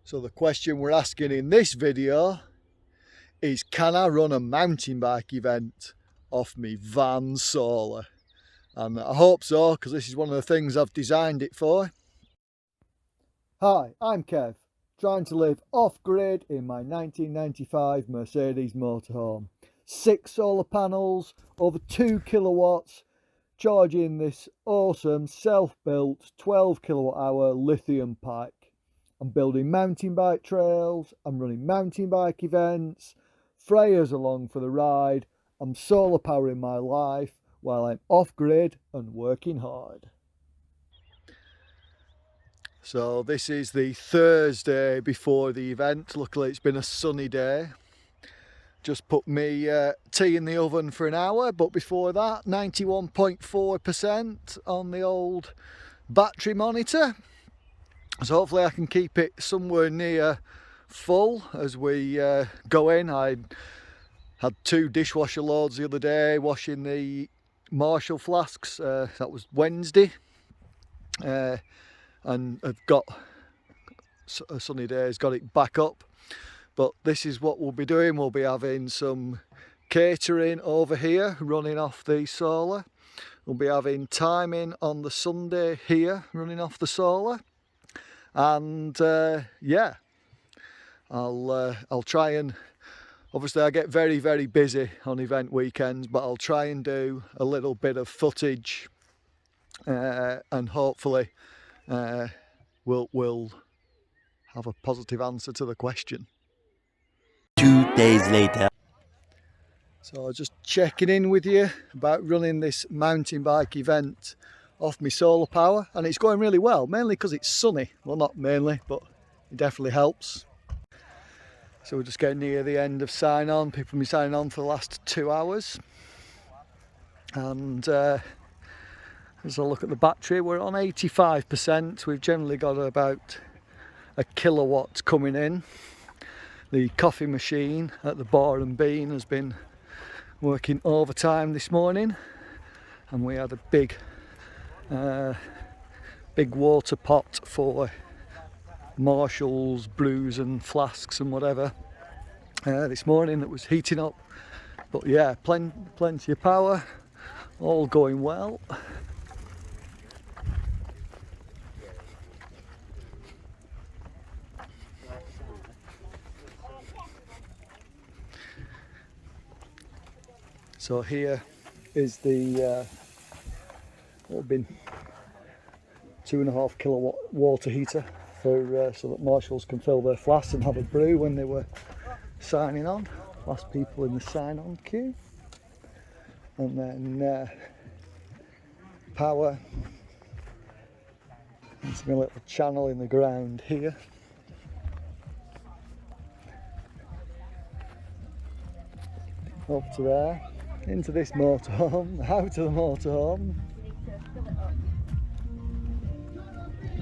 So the question we're asking in this video is, can I run a mountain bike event off me van solar? And I hope so, because this is one of the things I've designed it for. Hi, I'm Kev, trying to live off-grid in my 1995 Mercedes motorhome. 6 solar panels, over 2 kilowatts, charging this awesome self-built 12 kilowatt hour lithium pack. I'm building mountain bike trails, I'm running mountain bike events, Freya's along for the ride. I'm solar powering my life while I'm off-grid and working hard. So this is the Thursday before the event. Luckily it's been a sunny day. Just put me tea in the oven for an hour, but before that 91.4% on the old battery monitor. So hopefully I can keep it somewhere near full as we go in. I had 2 dishwasher loads the other day washing the Marshall flasks. That was Wednesday. And I've got a sunny day, has got it back up. But this is what we'll be doing. We'll be having some catering over here running off the solar. We'll be having timing on the Sunday here running off the solar. And yeah, I'll try and, obviously I get very busy on event weekends, but I'll try and do a little bit of footage and hopefully we'll have a positive answer to the question. 2 days later. So I was just checking in with you about running this mountain bike event off my solar power, and it's going really well, mainly because it's sunny. Well, not mainly, but it definitely helps. So we're just getting near the end of sign on. People have been signing on for the last 2 hours. And as I look at the battery, we're on 85%. We've generally got about a kilowatt coming in. The coffee machine at the Bar and Bean has been working overtime this morning, and we had a big water pot for Marshalls, brews and flasks and whatever this morning that was heating up. But yeah, plenty of power, all going well. So here is the what have been 2.5 kilowatt water heater for so that Marshalls can fill their flasks and have a brew when they were signing on. Last people in the sign-on queue. And then power. It's a little channel in the ground here. Up to there. Into this motorhome, out of the motorhome,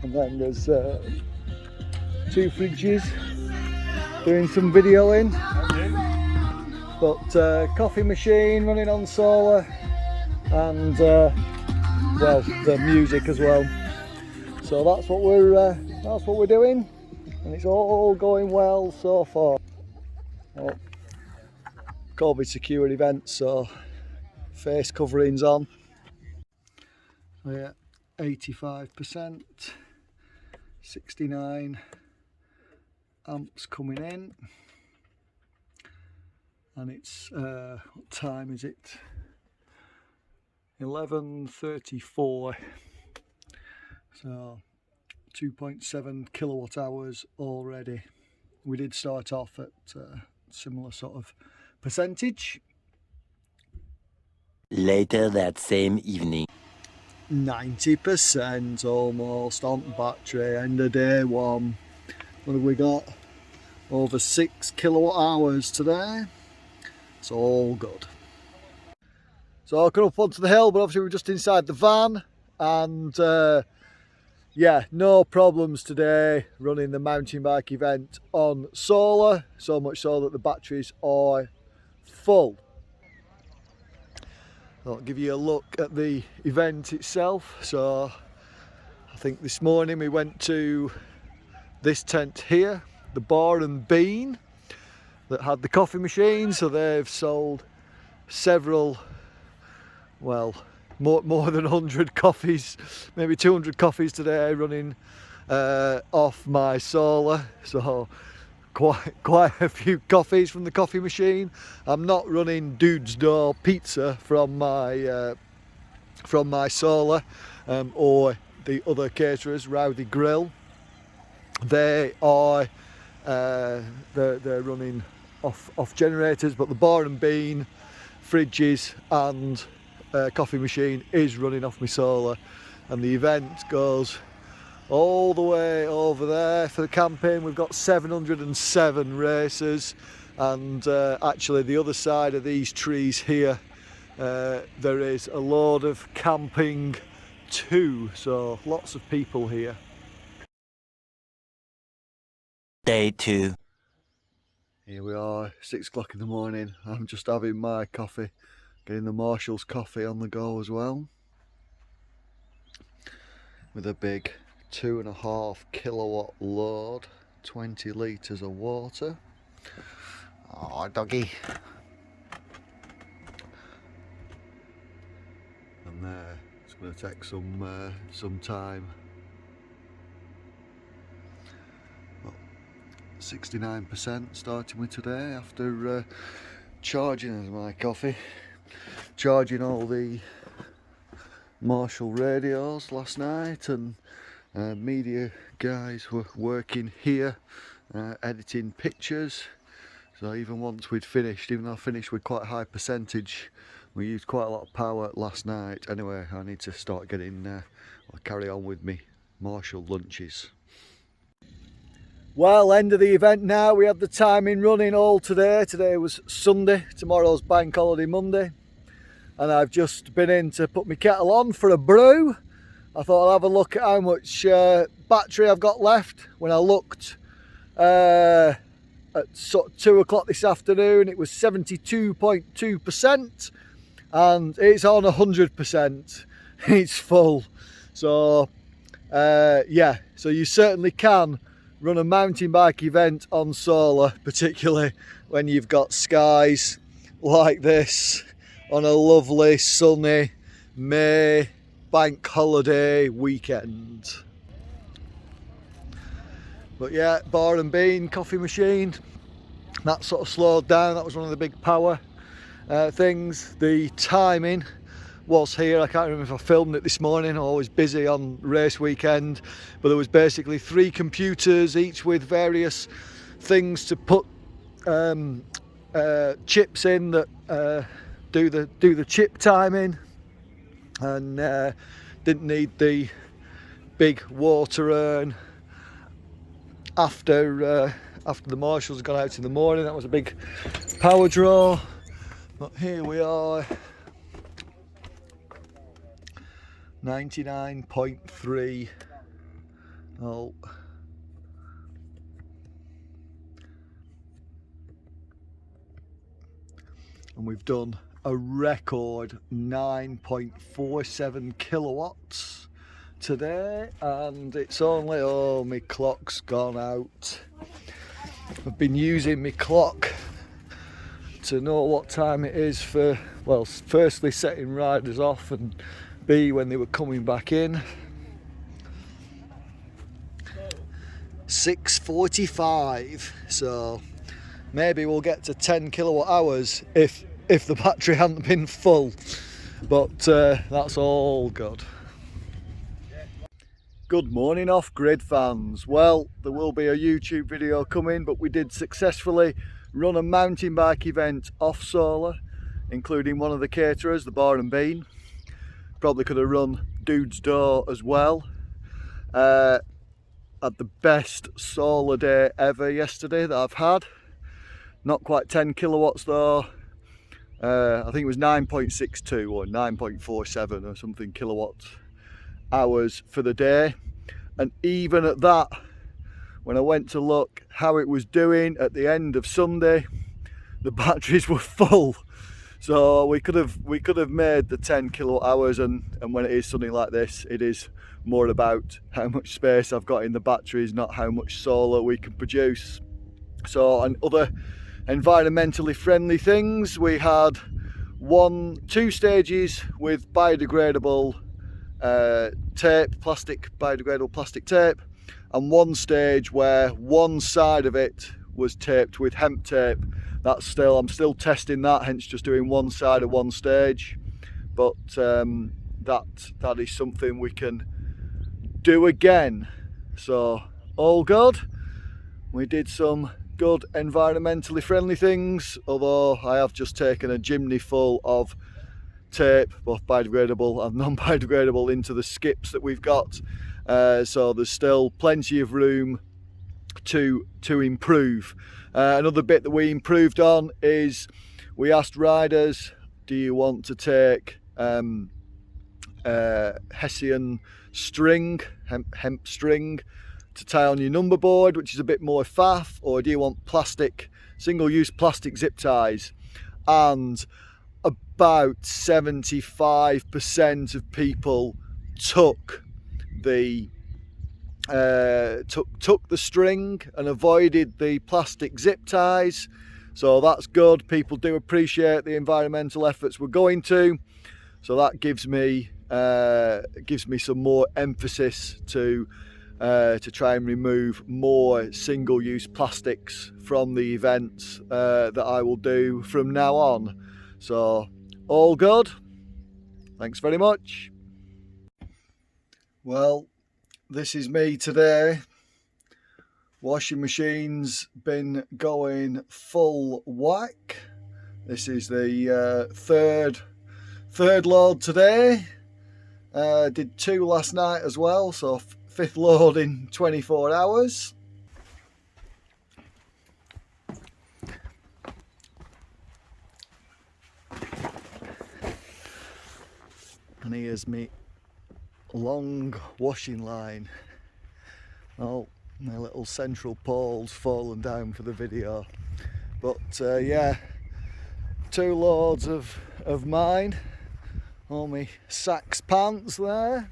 and then there's 2 fridges doing some videoing, but coffee machine running on solar, and well, the music as well. So that's what we're doing, and it's all going well so far. Well, COVID secured event, so face coverings on. So yeah, 85%, 69 amps coming in, and it's what time is it? 11:34. So 2.7 kilowatt hours already. We did start off at similar sort of percentage. Later that same evening. 90% almost on battery, end of day one. What have we got? Over 6 kilowatt hours today. It's all good. So I come up onto the hill, but obviously we're just inside the van, and yeah, no problems today running the mountain bike event on solar, so much so that the batteries are full. I'll give you a look at the event itself. So I think this morning we went to this tent here, the Bar and Bean that had the coffee machine, so they've sold several, well, more than 100 coffees, maybe 200 coffees today running off my solar, so quite a few coffees from the coffee machine. I'm not running Dude's Door pizza from my solar or the other caterers, Rowdy Grill. They are they're running off generators, but the Bar and Bean, fridges and coffee machine is running off my solar, and the event goes all the way over there for the camping. We've got 707 racers, and actually the other side of these trees here there is a load of camping too, so lots of people here. Day 2. Here we are, 6 o'clock in the morning. I'm just having my coffee, getting the Marshall's coffee on the go as well, with a big 2.5 kilowatt load, 20 litres of water. Oh, doggy. And there, it's going to take some time. 69% starting with today after charging my coffee, charging all the Marshall radios last night, and media guys were working here editing pictures. So even once we'd finished, even though I finished with quite a high percentage, we used quite a lot of power last night. Anyway, I need to start getting or carry on with me Marshall lunches. Well, end of the event now. We had the timing running all today. Today was Sunday, tomorrow's bank holiday Monday, and I've just been in to put my kettle on for a brew. I thought I'll have a look at how much battery I've got left. When I looked at sort of 2 o'clock this afternoon, it was 72.2%, and it's on 100%. It's full. So yeah, so you certainly can run a mountain bike event on solar, particularly when you've got skies like this on a lovely sunny May bank holiday weekend. But yeah, Bar and Bean coffee machine, that sort of slowed down. That was one of the big power things. The timing was here. I can't remember if I filmed it this morning or I was busy on race weekend, but there was basically 3 computers, each with various things to put chips in that do the chip timing, and didn't need the big water urn after the marshals got out in the morning. That was a big power draw. But here we are, 99.3. Oh, and we've done a record 9.47 kilowatts today, and it's only, oh, my clock's gone out. I've been using my clock to know what time it is for, well, firstly setting riders off, and B, when they were coming back in. 6:45, so maybe we'll get to 10 kilowatt hours if the battery hadn't been full, but that's all good. Good morning off-grid fans. Well, there will be a YouTube video coming, but we did successfully run a mountain bike event off solar, including one of the caterers, the Bar and Bean. Probably could have run Dude's Door as well. Had the best solar day ever yesterday that I've had. Not quite 10 kilowatts though. I think it was 9.62 or 9.47 or something kilowatt hours for the day. And even at that, when I went to look how it was doing at the end of Sunday, the batteries were full. So we could have made the 10 kilowatt hours, and when it is sunny like this, it is more about how much space I've got in the batteries, not how much solar we can produce. So, and other environmentally friendly things, we had two stages with biodegradable tape, biodegradable plastic tape, and one stage where one side of it was taped with hemp tape. I'm still testing that, hence just doing one side of one stage. But that is something we can do again. So all good. We did some good environmentally friendly things, although I have just taken a chimney full of tape, both biodegradable and non-biodegradable, into the skips that we've got. So there's still plenty of room to improve. Another bit that we improved on is we asked riders, do you want to take Hessian string, hemp string, to tie on your number board, which is a bit more faff, or do you want single-use plastic zip ties? And about 75% of people took the string and avoided the plastic zip ties. So that's good. People do appreciate the environmental efforts we're going to. So that gives me some more emphasis to try and remove more single-use plastics from the events that I will do from now on. So all good. Thanks very much. Well, this is me today. Washing machine's been going full whack. This is the third load today. Did 2 last night as well, so 5th load in 24 hours. And here's me long washing line. Oh, my little central pole's fallen down for the video. But yeah, 2 loads of mine. All my Saks pants there.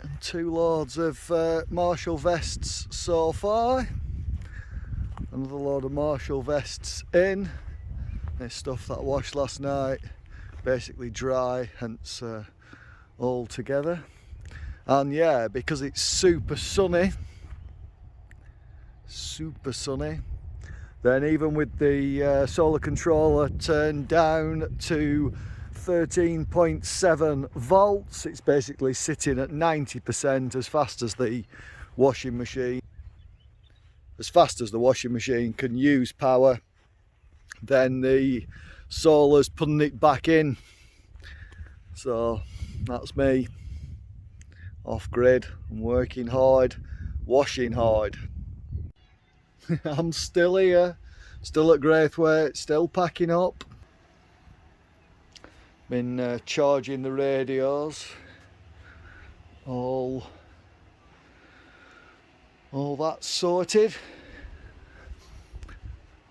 And 2 loads of Marshall vests so far. Another load of Marshall vests in. This stuff that I washed last night, basically dry, hence all together. And yeah, because it's super sunny, then even with the solar controller turned down to 13.7 volts, it's basically sitting at 90% as fast as the washing machine. As fast as the washing machine can use power, then the solar's putting it back in. So that's me, off grid. I'm working hard, washing hard. I'm still here, still at Graithwaite, still packing up. Been charging the radios, all that sorted.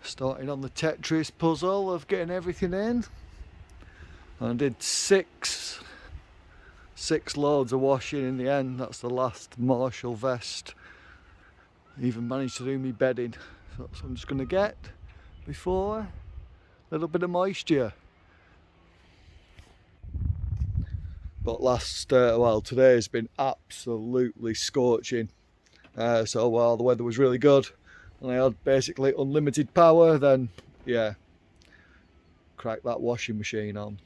Starting on the Tetris puzzle of getting everything in. I did six loads of washing in the end. That's the last Marshall vest. Even managed to do me bedding. So that's what I'm just going to get before a little bit of moisture. But today has been absolutely scorching. So while the weather was really good and I had basically unlimited power, then yeah, crack that washing machine on.